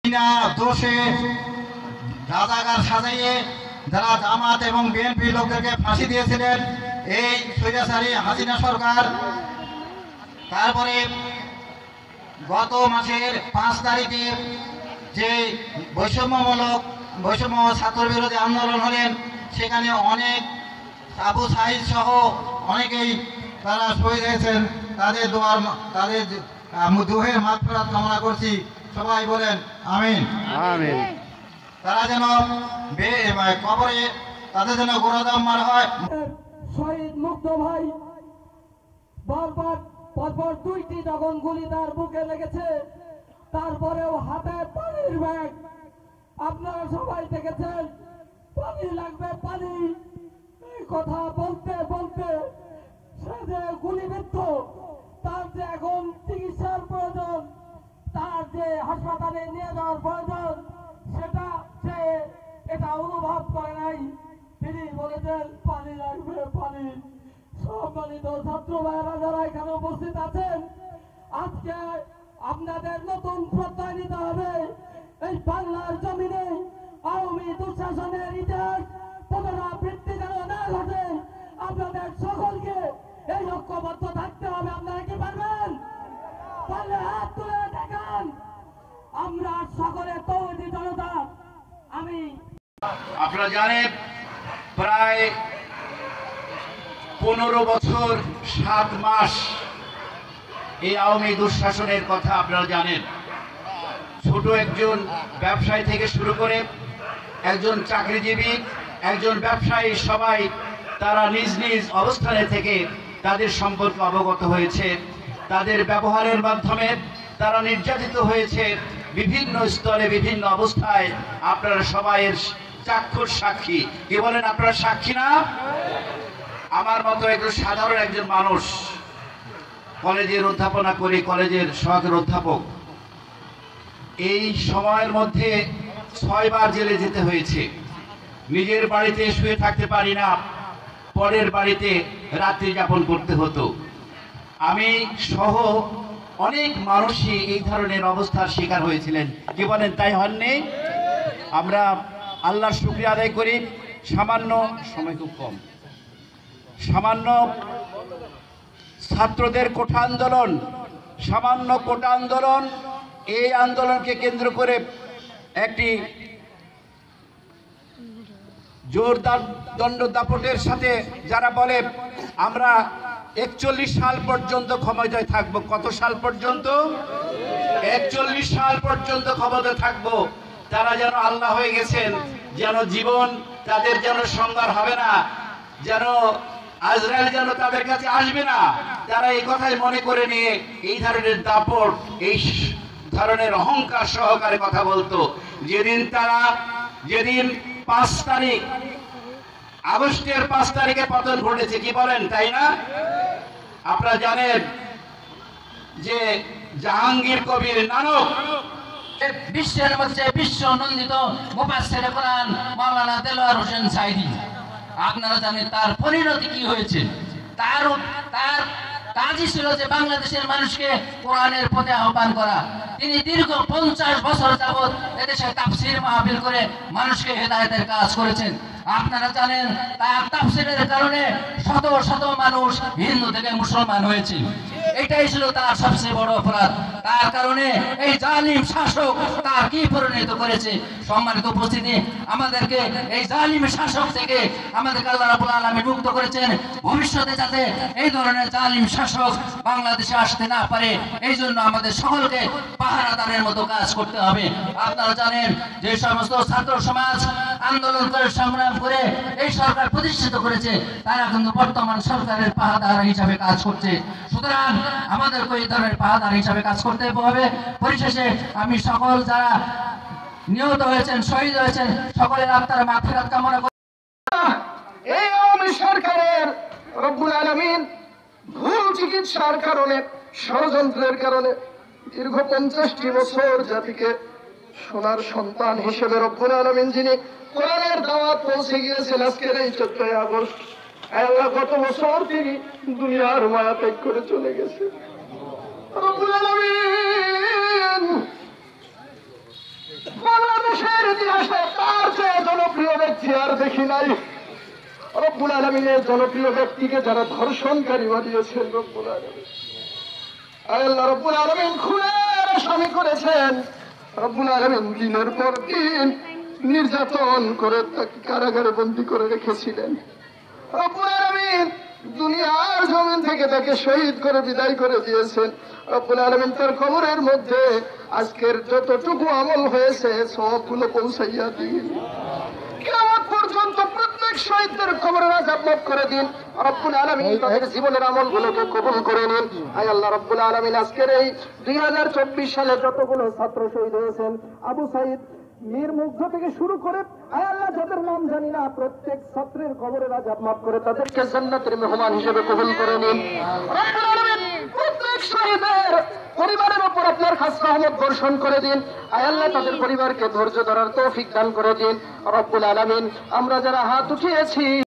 বিনা দোষে রাজাকার সাজাইয়ে যারা জামাত এবং বিএনপি লোকদেরকে ফাঁসি দিয়েছিলেন এই স্বৈরাচারী হাসিনা সরকার। তারপরে গত মাসের 5 তারিখে যে বৈষম্য ছাত্র বিরোধী আন্দোলন হলেন, সেখানে অনেক আবু সাইদ সহ অনেকেই তারা শহীদ হয়েছেন। তাদের দুহের মাগফিরাত কামনা করছি। সবাই বলেন আমিন আমিন। তারা যেন কবরে তাদের যেন গোড়াদাম মার হয়। শহীদ মুগ্ধ ভাই পরপর 2টি যখন গুলি তার বুকে লেগেছে, তারপরেও হাতে পানির ব্যাগ। আপনারা সবাই দেখেছেন, পানি লাগবে পানি, এই কথা বলতে বলতে সে যে গুলিবিদ্ধ, তার যে এখন চিকিৎসার প্রয়োজন, তার যে হাসপাতালে নিয়ে যাওয়ার প্রয়োজন, সেটা সে এটা অনুভব করে নাই। তিনি বলেছেন পানি লাগবে পানি। সম্মানিত ছাত্র ভাইয়েরা যারা এখানে উপস্থিত আছেন, আজকে আপনাদের নতুন প্রত্যয় নিতে হবে। এই বাংলার জমিনে আওয়ামী দুঃশাসনের ইতিহাস পুনরাবৃত্তি যেন না ঘটে, আপনাদের সকলকে এই ঐক্যবদ্ধ থাকতে হবে। আপনারা কি পারবেন? তাহলে হাত তুলে দেখান। আমরা সকলে তৌহিদি জনতা। আপনারা জানেন প্রায় 15 বছর 7 মাস এই আওয়ামী দুঃশাসনের কথা আপনারা জানেন। ছোট একজন ব্যবসায়ী থেকে শুরু করে একজন চাকরিজীবী, একজন ব্যবসায়ী, সবাই তারা নিজ নিজ অবস্থানে থেকে তাদের সম্পর্কে অবগত হয়েছে। তাদের ব্যবহারের মাধ্যমে তারা নির্যাতিত হয়েছে বিভিন্ন স্তরে, বিভিন্ন অবস্থায়। আপনারা সবাই চাক্ষুষ সাক্ষী। কি বলেন, আপনারা সাক্ষী না? আমার মতো একজন সাধারণ একজন মানুষ, কলেজের অধ্যাপনা করি, কলেজের সহকারী অধ্যাপক। এই সময়ের মধ্যে 6 বার জেলে যেতে হয়েছে। নিজের বাড়িতে শুয়ে থাকতে পারি না, পরের বাড়িতে রাত্রি যাপন করতে হতো। আমি সহ অনেক মানুষই এই ধরনের অবস্থার শিকার হয়েছিলেন। কি বলেন, তাই হননি? আমরা আল্লাহর শুকরিয়া আদায় করি। সামান্য সময় খুব কম, সামান্য ছাত্রদের কোঠা আন্দোলন, সামান্য কোঠা আন্দোলন, এই আন্দোলনকে কেন্দ্র করে একটি জোরদার দণ্ড দাপটের সাথে যারা বলে আমরা 41 সাল পর্যন্ত ক্ষমতায় থাকবো। কত সাল পর্যন্ত? 41 সাল পর্যন্ত ক্ষমতায় থাকবো। তারা যেন আল্লাহ হয়ে গেছেন, যেন জীবন তাদের যেন সংহার হবে না, যেন আজরাইল যেন তাদের কাছে আসবে না। তারা এই কথাই মনে করে নিয়ে এই ধরনের দাপট, এই ধরনের অহংকার সহকারে কথা বলতো। যেদিন 5 তারিখ আগস্টের 5 তারিখে পতন ঘটেছে, কি বলেন, তাই না? আপনারা জানেন যে জাহাঙ্গীর কবির নানক বিশ্বের মধ্যে বিশ্ব নন্দিত মুফাসসিরে কোরআন মাওলানা দেলোয়ার হোসেন সাঈদী, আপনারা জানেন তার পরিণতি কি হয়েছে। তার কাজই ছিল যে বাংলাদেশের মানুষকে কোরআনের পথে আহ্বান করা। তিনি দীর্ঘ 50 বছর যাবৎ এদেশে তাফসীর মাহফিল করে মানুষকে হেদায়েতের কাজ করেছেন। আপনারা জানেন তার তাফসীরের কারণে শত শত মানুষ হিন্দু থেকে মুসলমান হয়েছে। এটাই ছিল তার সবচেয়ে বড় অপরাধ। তার কারণে এই জালিম শাসক তার কি পরিণত করেছে। সম্মানিত উপস্থিতি, আমাদেরকে এই জালিম শাসক থেকে আমাদেরকে আল্লাহ রাব্বুল আলামিন মুক্ত করেছেন। ভবিষ্যতে যাতে এই ধরনের জালিম শাসক বাংলাদেশে আসতে না পারে, এই জন্য আমাদের সকলকে পাহারাদারের মতো কাজ করতে হবে। আপনারা জানেন যে সমস্ত ছাত্র সমাজ আন্দোলন করে সংগ্রাম করে এই সরকার প্রতিষ্ঠিত করেছে, তারা কিন্তু বর্তমান সরকারের পাহারাদার হিসাবে কাজ করছে। সুতরাং আমাদেরকে এই ধরনের পাহারাদার হিসাবে কাজ করতে হবে। পরিশেষে আমি সকল যারা নিহত হয়েছেন, শহীদ হয়েছেন, সকলের আত্মার মাগফিরাত কামনা করি। এই আওয়ামী সরকারের রব্বুল আলামিন ভুল চিকিৎসার কারণে, ষড়যন্ত্রের কারণে দীর্ঘ 50টি বছর জাতিকে সোনার সন্তান হিসেবে রব্বুল আলামিন যিনি কোরআনের দাওয়াত পৌঁছে গিয়েছেন আজকের এই 14 আগস্ট, আল্লাহ গত বছর তিনি দুনিয়ার মায়া ত্যাগ করে চলে গেছে। রব্বুল আলামিন বাংলাদেশের ইতিহাসে তার চেয়ে জনপ্রিয় ব্যক্তি আর দেখি নাই। রব্বুল আলামিনের জনপ্রিয় ব্যক্তিকে যারা ধর্ষণকারী বানিয়েছেন, রব্বুল আলামিন, আল্লাহ রব্বুল আলামিন খুনের আসামি করেছেন। রব্বুল আলামিন দিনের পর দিন নির্যাতন করে তাকে কারাগারে বন্দী করে রেখেছিলেন। রব্বুল আলামিন দুনিয়ার জমিন থেকে তাকে শহীদ করে বিদায় করে দিয়েছেন। রব্বুল আলামিন তার কবরের মধ্যে আজকের যতটুকু আমল হয়েছে সবগুলো পৌঁছাইয়া দিন। কিয়ামত পর্যন্ত প্রত্যেক শহীদদের কবরের আযাব মাফ করে দিন। রব্বুল আলামিন তাদের জীবনের আমলগুলোকে কবুল করে নিন। আয় আল্লাহ রব্বুল আলামিন, আজকের এই 2024 সালে যতগুলো ছাত্র শহীদ হয়েছেন, আবু সাইদ, মীর মুগ্ধ থেকে শুরু করে আয় আল্লাহ যাদের নাম জানি না, প্রত্যেক ছাত্রের কবরের আযাব মাফ করে তাদেরকে জান্নাতের মেহমান হিসেবে কবুল করে নিন। রব্বুল আলামিন প্রত্যেক শহীদের পরিবারের উপর আপনার খাস রহমত বর্ষণ করে দিন। আয় আল্লাহ তাদের পরিবারকে ধৈর্য ধরার তৌফিক দান করে দিন। রব্বুল আলামিন, আমরা যারা হাত উঠিয়েছি